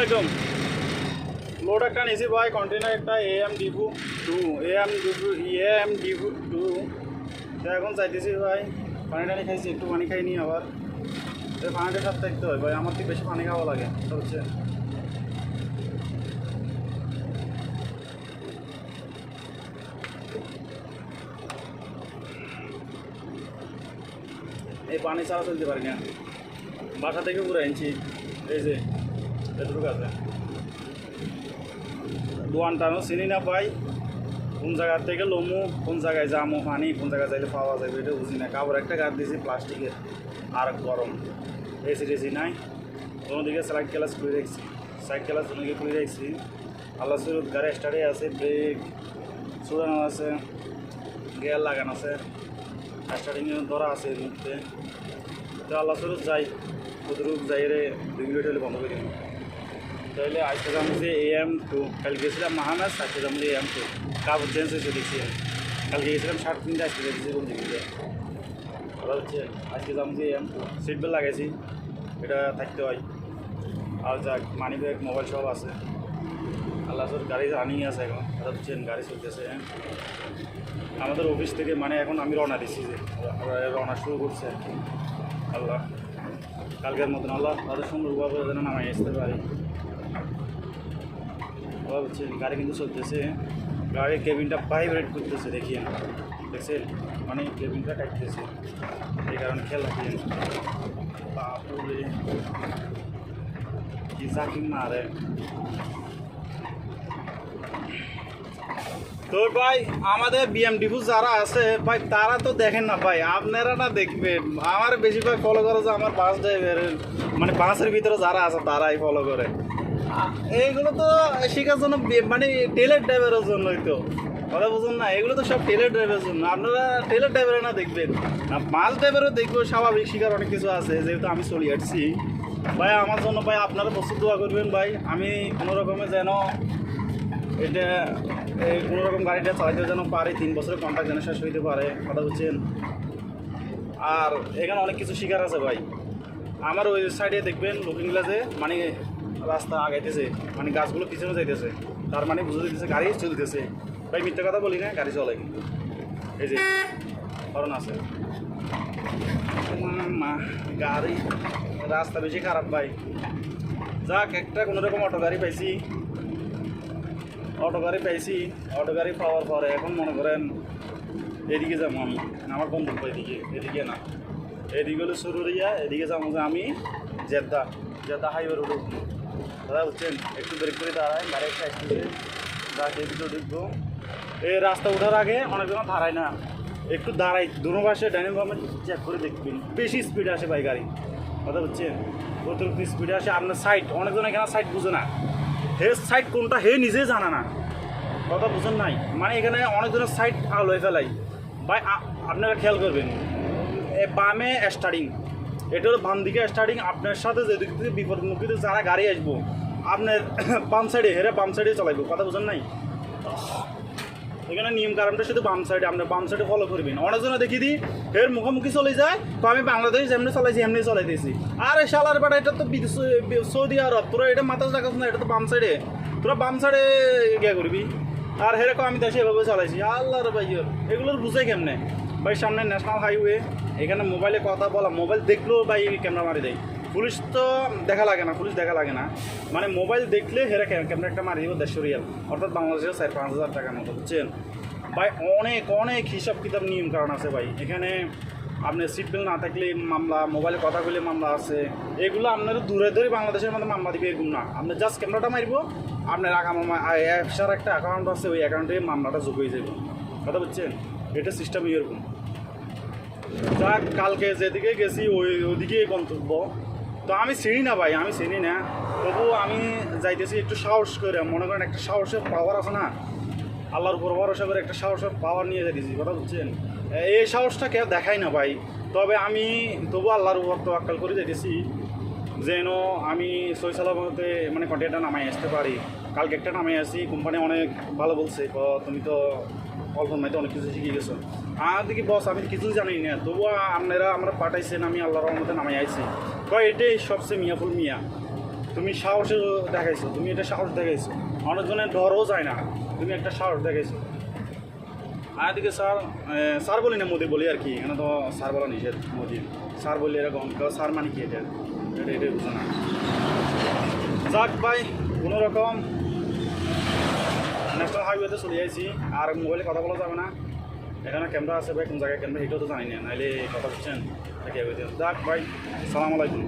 আসসালামাইকুম। লোড একটা নিয়েছি ভাই, কন্টেনার একটা AM ডিভু 2 এখন চাইতেছি ভাই। পানি টানি খাইছি, একটু পানি খাইনি আবার। পানিটা সাথে থাকতে হয় ভাই, আমার থেকে বেশি পানি খাওয়া লাগে হচ্ছে। এই পানি ছাড়া চলতে পারি না, বাসা থেকে ঘুরে আনছি। এই যে এতটুকু আছে, দোয়ান টানো চিনি না পাই, কোন জায়গা থেকে লমু, কোন জায়গায় যামো, পানি কোন জায়গায় যাইলে পাওয়া যাবে এটা বুঝি না। কাপড় একটা গাছ দিয়েছি প্লাস্টিকের, আর গরম, এসি টেসি নাই। কোনো দিকে সাইড ক্লাস খুলে রাখছি, সাইড ক্লাস দিকে খুলে রাখছি। আল্লাহ সুরত গাড়ি স্টার্টে আছে, ব্রেক চুড়ানো আছে, গিয়ার লাগানো আছে, স্টার্টিংয়ে ধরা আছে এর মধ্যে। তো আল্লাহ সুরত যাই, কতটুকু যাই রে 2 মিনিট হলে বন্ধ করে দিন। তাহলে আজকে যাবো যে AM2, কালকে গেছিলাম মাহানাজ, আজকে যাবো যে AM2। কাপড় চেঞ্জ হয়েছে দেখছি, কালকে গেছিলাম 3:30, আজকে দেখছি বলতে গেলে ওরা হচ্ছে। আজকে যাবো যে AM2, সিট বেল্ট লাগাইছি, এটা থাকতে হয়। আর যাক, মানি ব্যাগ মোবাইল সব আছে। আল্লাহ সর গাড়ি রানিং আছে এখন, ওরা হচ্ছেন গাড়ি চলতেছে। আমাদের অফিস থেকে মানে এখন আমি রওনা দিচ্ছি, যে রওনা শুরু করছে আর কি। আল্লাহ কালকের মতন আল্লাহ তাদের সুন্দরভাবে যেন নামাই আসতে পারি। হচ্ছে গাড়ি কিন্তু চলতেছে, গাড়ির কেবিনটা ভাইব্রেট করতেছে, দেখিয়ে দেখছেন, মানে কেবিনটা কাটতেছে, এই কারণে খেয়াল রাখিয়ে। বাপুরে কি জাকিম না রে। তো ভাই আমাদের BMW যারা আছে ভাই, তারা তো দেখেন না ভাই, আপনারা না দেখবেন। আমার বেশিরভাগ ফলো করে যে আমার বাস ড্রাইভারের, মানে বাসের ভিতরে যারা আছে তারাই ফলো করে। এইগুলো তো শেখার জন্য, মানে টেলার ড্রাইভারের জন্যই তো, কথা বুঝুন না। এগুলো তো সব টেলার ড্রাইভারের জন্য। আপনারা টেলার ড্রাইভারে না দেখবেন না, বাস ড্রাইভারও দেখবো। স্বাভাবিক শিকার অনেক কিছু আছে, যেহেতু আমি চলে আসছি ভাই। আমার জন্য ভাই আপনারা প্রচুর দোয়া করবেন ভাই, আমি কোনো রকমে যেন এটা কোনো রকম গাড়িটা চালাইতে যেন পারি, 3 বছরের কন্ট্রাক্ট যেন শেষ হইতে পারে, কথা বুঝছেন। আর এখানে অনেক কিছু শিকার আছে ভাই। আমার ওই সাইডে দেখবেন লুকিং গ্লাসে, মানে রাস্তা আগাইতেছে, মানে গাছগুলো পিছনে যাইতেছে, তার মানে বুঝে দিতেছে গাড়ি চলতেছে। ভাই মিথ্যা কথা বলি না, গাড়ি চলে কিন্তু। এই যে হরন আছে, গাড়ি রাস্তা বেশি খারাপ ভাই। যাক, একটা কোনো রকম অটো গাড়ি পাইছি, অটো গাড়ি পাওয়ার পরে এখন মনে করেন এদিকে যাবো আমি, আমার গন্তব্য এদিকে, এদিকে না, এদিকে হলো সরুরিয়া, এদিকে যাবো যে আমি জেদ্দা হাইওয়ে রোডে উঠবো। দাদা বুঝছেন, একটু ব্রেক করে দাঁড়ায়, গাড়ি একটা একটু যাকে এদিকে ঢুকবো। এই রাস্তা ওঠার আগে অনেকজন দাঁড়ায় না, একটু দাঁড়াই, দুনো পাশে ডাইনিং রুমে চেক করে দেখবেন। বেশি স্পিডে আসে ভাই গাড়ি, কথা বুঝছেন, অতিরিক্ত স্পিডে আসে। আপনার সাইড, অনেকজন এখানে সাইড বুঝে না, হে সাইড কোনটা হে নিজে জানা না, কথা বুঝেন নাই। মানে এখানে অনেকজনের সাইড লয়ে ফেলাই ভাই। আপনারা খেয়াল করবেন, বামে স্টার্টিং, এটা হলো বাম দিকে স্টার্টিং। আপনার সাথে যেদিক থেকে বিপদমুখীতে যারা গাড়ি আসবো, আপনার বাম সাইডে হেরে বাম সাইডে চালাইবো, কথা বুঝেন নাই। এখানে নিয়ম কারণটা শুধু বাম সাইডে, আপনার বাম সাইডে ফলো করবেন। অনেকজনে দেখি দিই এর মুখোমুখি চলে যায়, তো আমি বাংলাদেশ যেমনি চালাইছি এমনি চালাইতেছি। আরে শালার বেটা, এটা তো সৌদি আরব, তোরা এটা মাথা রাখাস না, এটা তো বাম সাইডে, তোরা বাম সাইডে গিয়ে করবি। আর হেরকম আমি দেশে এভাবে চালাইছি। আল্লাহ রে ভাই, এগুলোর বুঝে কেমনে ভাই। সামনে ন্যাশনাল হাইওয়ে, এখানে মোবাইলে কথা বলা, মোবাইল দেখলেও ভাই ক্যামেরা মারি দেয়। পুলিশ তো দেখা লাগে না, মানে মোবাইল দেখলে হেরা ক্যামেরা একটা মারি দিব 150 রিয়াল, অর্থাৎ বাংলাদেশের 4-5 হাজার টাকার মতো, বুঝছেন ভাই। অনেক হিসাব কিতাব নিয়ম কারণ আছে ভাই এখানে। আপনার সিট বেল্ট না থাকলে মামলা, মোবাইলে কথা বলে মামলা আছে। এগুলো আপনার দূরে বাংলাদেশের মধ্যে মামলা দিবে এরকম না, আপনি জাস্ট ক্যামেরাটা মারবো, আপনার অ্যাপসার একটা অ্যাকাউন্ট আছে, ওই অ্যাকাউন্টে মামলাটা যোগ হয়ে যাবে, কথা বুঝছেন। এটা সিস্টেম এরকম। যাক, কালকে যেদিকে গেছি ওইদিকে গন্তব্য। তো আমি চিনি না ভাই, তবু আমি যাইতেছি একটু সাহস করে। মনে করেন একটা সাহসের পাওয়ার আছে না, আল্লাহর উপর ভরসা করে একটা সাহসের পাওয়ার নিয়ে যাইতেছি, কথা বুঝছেন। এই সাহসটা কেউ দেখাই না ভাই, তবে আমি তবু আল্লাহর উপর তাওয়াক্কুল করে যাইতেছি যেন আমি সহি সালামতে মানে কন্টেনারটা নামাই আসতে পারি। কালকে একটা নামাই আসি, কোম্পানি অনেক ভালো বলছে, তুমি তো অল্প মাইতে অনেক কিছু শিখে গেছো। আর দেখি বস, আমি কিছুই জানি না, তবুও আমরা পাঠাইছেন, আমি আল্লাহর রহমতে নামাই আইছি। এটাই সবচেয়ে মিয়াফুল মিয়া। তুমি সাহস দেখাইছো, তুমি এটা সাহস দেখাইছো, অনেকজনের ডরও যায় না, তুমি একটা সাহস দেখাইছো। আর এদিকে স্যার, স্যার বলি না মোদি বলি আর কি, এখানে তো স্যার বলা নিষেধ, মোদি স্যার বললে এরকম স্যার মানে কি এটা, এটাই বুঝো না। যাক ভাই, কোনো রকম ন্যাশনাল হাইওয়েতে চলে যাইছি, আর মোবাইলে কথা বলা যাবে না, এখানে ক্যামেরা আছে ভাই, কোন জায়গায় ক্যামেরা এটাও তো জানি না, নাইলে কথা বলছেন যাক ভাই, সালাম আলাইকুম।